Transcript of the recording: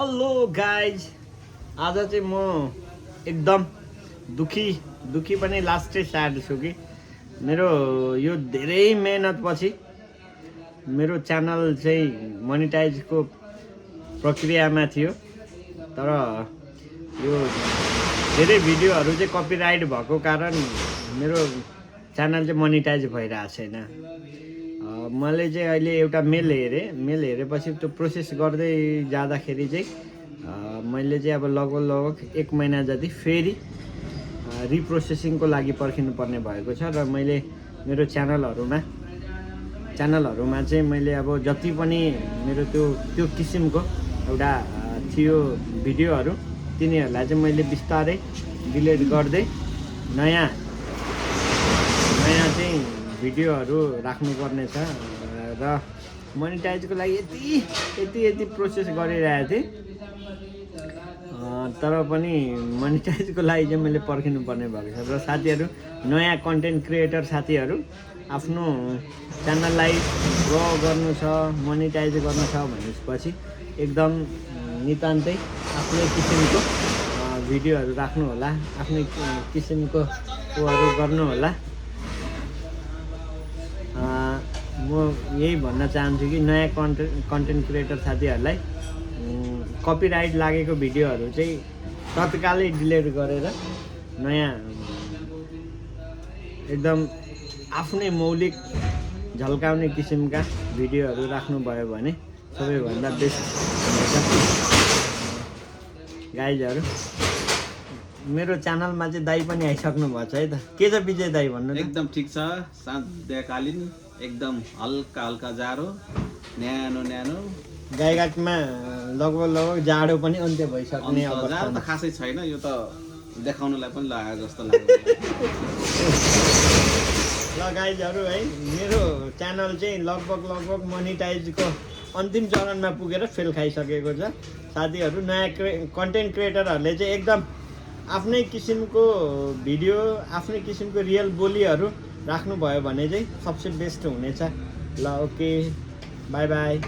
Hello guys, आज चाहिँ म एकदम दुखी पनि लास्टै स्याड छु कि मेरो यो धेरै मेहनतपछि मेरो च्यानल चाहिँ मोनिटाइजको प्रक्रियामा थियो। तर यो धेरै भिडियोहरू चाहिँ कपिराइट भएको कारण मेरो च्यानल चाहिँ मोनिटाइज भइरहेको छैन। मैले चाहिँ अहिले एउटा मेल हेरेपछि त्यो प्रोसेस गर्दै जाँदाखेरि चाहिँ मैले चाहिँ अब लगभग 1 महिना जति फेरि रिप्रोसेसिङको लागि पर्खिनु पर्ने भएको छ। र मैले मेरो च्यानलहरूमा चाहिँ मैले अब जति पनि मेरो त्यो किसिमको एउटा थियो भिडियोहरू तिनीहरूलाई चाहिँ मैले बिस्तारै डिलिट गर्दै नयाँ चाहिँ भिडियोहरू राख्नुपर्ने छ। र मोनिटाइजको लागि यति प्रोसेस गरिरहेको थिएँ, तर पनि मोनिटाइजको लागि चाहिँ मैले पर्खिनु पर्ने भएको छ। र साथीहरू, नयाँ कन्टेन्ट क्रिएटर साथीहरू, आफ्नो च्यानललाई ग्रो गर्नु छ, मोनिटाइज गर्नु छ भनेपछि एकदम नितान्तै आफ्नै किसिमको भिडियोहरू राख्नु होला, आफ्नै किसिमको उयोहरू गर्नु होला। म यही भन्न चाहन्छु कि नयाँ कन्टेन्ट क्रिएटर साथीहरूलाई कपिराइट लागेको भिडियोहरू चाहिँ तत्कालै डिलिट गरेर नयाँ एकदम आफ्नै मौलिक झल्काउने किसिमका भिडियोहरू राख्नुभयो भने सबैभन्दा बेस्ट हुनेछ। गाइजहरू, मेरो च्यानलमा चाहिँ दाइ पनि आइसक्नु भएको छ है त। के छ विजय दाइ भन्नु? एकदम ठिक छ। सन्ध्याकालीन एकदम हल्का जाडो, न्यानो गाईघाटमा लगभग जाडो पनि अन्त्य भइसक्ने जाडो अवस्था त खासै छैन। यो त देखाउनलाई पनि लाग्यो जस्तो लाग्यो। ल गाइजहरू है, मेरो च्यानल चाहिँ लगभग मोनिटाइजको अन्तिम चरणमा पुगेर फेल खाइसकेको छ। साथीहरू, नयाँ कन्टेन्ट क्रिएटरहरूले चाहिँ एकदम आफ्नै किसिमको भिडियो, आफ्नै किसिमको रियल बोलीहरू राख्नुभयो भने चाहिँ सबसे बेस्ट हुनेछ। ल ओके, बाई बाई।